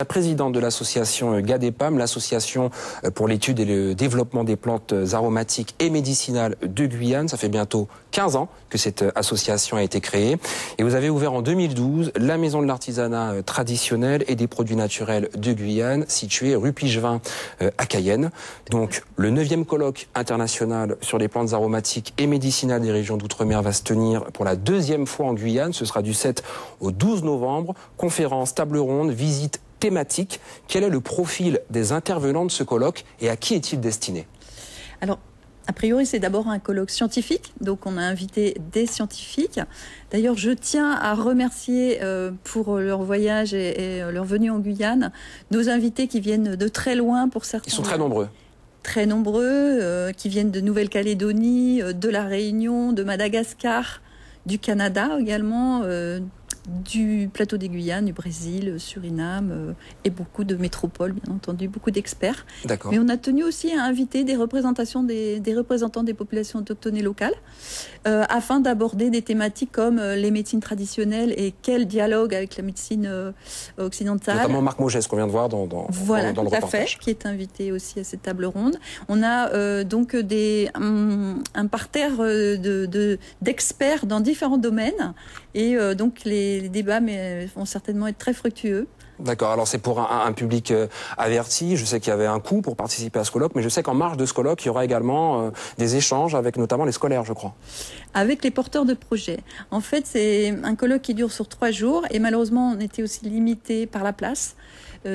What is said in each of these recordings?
La présidente de l'association GADEPAM, l'association pour l'étude et le développement des plantes aromatiques et médicinales de Guyane. Ça fait bientôt 15 ans que cette association a été créée. Et vous avez ouvert en 2012 la maison de l'artisanat traditionnel et des produits naturels de Guyane, située rue Pigevin à Cayenne. Donc le 9e colloque international sur les plantes aromatiques et médicinales des régions d'outre-mer va se tenir pour la 2e fois en Guyane. Ce sera du 7 au 12 novembre. Conférences, table ronde, visites thématique. Quel est le profil des intervenants de ce colloque et à qui est-il destiné? Alors, a priori, c'est d'abord un colloque scientifique, donc on a invité des scientifiques. D'ailleurs, je tiens à remercier pour leur voyage et leur venue en Guyane, nos invités qui viennent de très loin pour certains. Ils sont très nombreux. Très nombreux, qui viennent de Nouvelle-Calédonie, de La Réunion, de Madagascar, du Canada également, du plateau des Guyanes, du Brésil, Suriname, et beaucoup de métropoles, bien entendu, beaucoup d'experts. Mais on a tenu aussi à inviter des représentations des représentants des populations autochtones et locales, afin d'aborder des thématiques comme les médecines traditionnelles et quel dialogue avec la médecine occidentale. Notamment Marc Mogès, qu'on vient de voir dans le reportage. Fait, qui est invité aussi à cette table ronde. On a donc un parterre d'experts dans différents domaines, et donc les débats vont certainement être très fructueux. D'accord, alors c'est pour un public averti. Je sais qu'il y avait un coût pour participer à ce colloque, mais je sais qu'en marge de ce colloque, il y aura également des échanges avec notamment les scolaires, je crois. Avec les porteurs de projets. En fait, c'est un colloque qui dure sur 3 jours, et malheureusement, on était aussi limité par la place.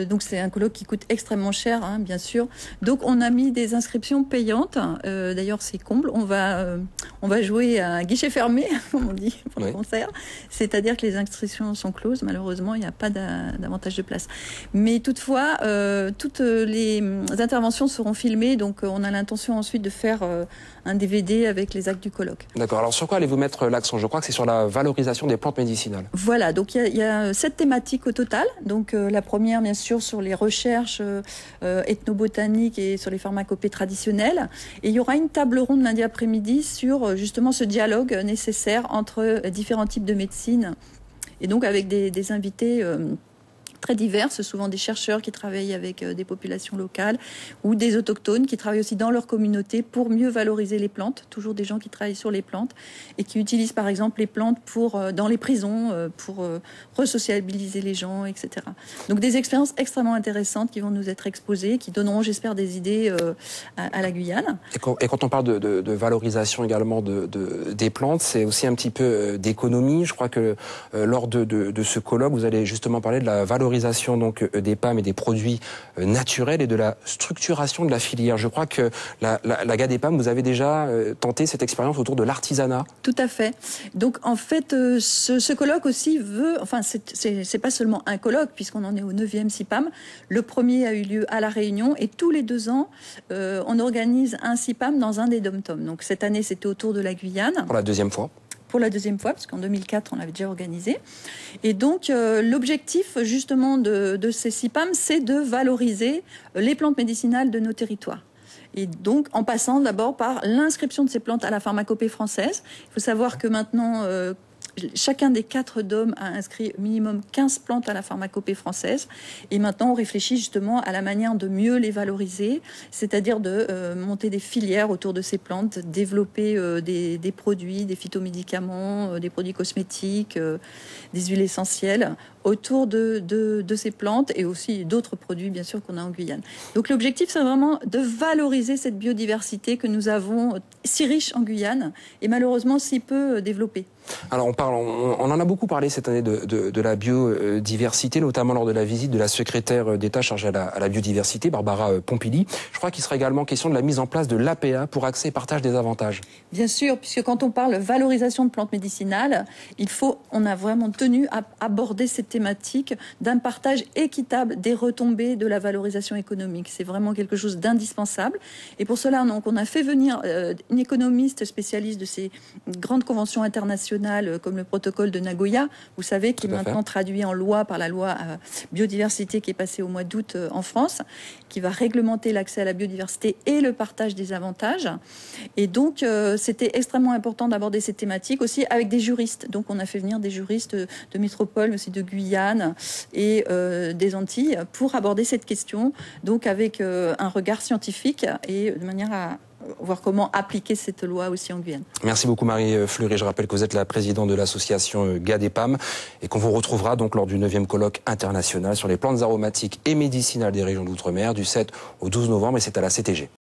Donc c'est un colloque qui coûte extrêmement cher, hein, bien sûr. Donc on a mis des inscriptions payantes. D'ailleurs, c'est comble. On va jouer à guichet fermé, comme on dit, pour le concert. C'est-à-dire que les inscriptions sont closes. Malheureusement, il n'y a pas davantage de place. Mais toutefois, toutes les interventions seront filmées. Donc on a l'intention ensuite de faire un DVD avec les actes du colloque. D'accord. Alors sur quoi allez-vous mettre l'accent? Je crois que c'est sur la valorisation des plantes médicinales. Voilà. Donc il y a 7 thématiques au total. Donc la première, bien sûr, sur les recherches ethnobotaniques et sur les pharmacopées traditionnelles. Et il y aura une table ronde lundi après-midi sur justement ce dialogue nécessaire entre différents types de médecine. Et donc avec des invités très diverses, souvent des chercheurs qui travaillent avec des populations locales ou des autochtones qui travaillent aussi dans leur communauté pour mieux valoriser les plantes. Toujours des gens qui travaillent sur les plantes et qui utilisent par exemple les plantes dans les prisons pour resociabiliser les gens, etc. Donc des expériences extrêmement intéressantes qui vont nous être exposées, qui donneront, j'espère, des idées à la Guyane. Et quand on parle de valorisation également des plantes, c'est aussi un petit peu d'économie. Je crois que lors de ce colloque, vous allez justement parler de la valorisation donc des PAM et des produits naturels et de la structuration de la filière. Je crois que la GADEPAM, vous avez déjà tenté cette expérience autour de l'artisanat. Tout à fait. Donc en fait, ce colloque aussi c'est pas seulement un colloque puisqu'on en est au 9e CIPAM. Le premier a eu lieu à La Réunion et tous les 2 ans, on organise un CIPAM dans un des dom-toms. Donc cette année, c'était autour de la Guyane. Pour la 2e fois. Pour la 2e fois, parce qu'en 2004, on l'avait déjà organisé. Et donc, l'objectif, justement, de ces CIPAM, c'est de valoriser les plantes médicinales de nos territoires. Et donc, en passant d'abord par l'inscription de ces plantes à la pharmacopée française. Il faut savoir que maintenant, chacun des 4 DOM a inscrit minimum 15 plantes à la pharmacopée française. Et maintenant, on réfléchit justement à la manière de mieux les valoriser, c'est-à-dire de monter des filières autour de ces plantes, développer des produits, des phytomédicaments, des produits cosmétiques, des huiles essentielles autour de ces plantes et aussi d'autres produits, bien sûr, qu'on a en Guyane. Donc l'objectif, c'est vraiment de valoriser cette biodiversité que nous avons si riche en Guyane et malheureusement si peu développée. Alors on en a beaucoup parlé cette année de la biodiversité, notamment lors de la visite de la secrétaire d'État chargée à la biodiversité, Barbara Pompili. Je crois qu'il sera également question de la mise en place de l'APA pour accès et partage des avantages. Bien sûr, puisque quand on parle valorisation de plantes médicinales, on a vraiment tenu à aborder cette thématique d'un partage équitable des retombées de la valorisation économique. C'est vraiment quelque chose d'indispensable. Et pour cela, donc, on a fait venir une économiste spécialiste de ces grandes conventions internationales comme le protocole de Nagoya, vous savez, qui est maintenant traduit en loi par la loi biodiversité qui est passée au mois d'août en France, qui va réglementer l'accès à la biodiversité et le partage des avantages. Et donc, c'était extrêmement important d'aborder ces thématiques aussi avec des juristes. Donc, on a fait venir des juristes de métropole, aussi de Guyane, Guyane et des Antilles pour aborder cette question, donc avec un regard scientifique et de manière à voir comment appliquer cette loi aussi en Guyane. Merci beaucoup Marie Fleury. Je rappelle que vous êtes la présidente de l'association GADEPAM et qu'on vous retrouvera donc lors du 9e colloque international sur les plantes aromatiques et médicinales des régions d'outre-mer du 7 au 12 novembre et c'est à la CTG.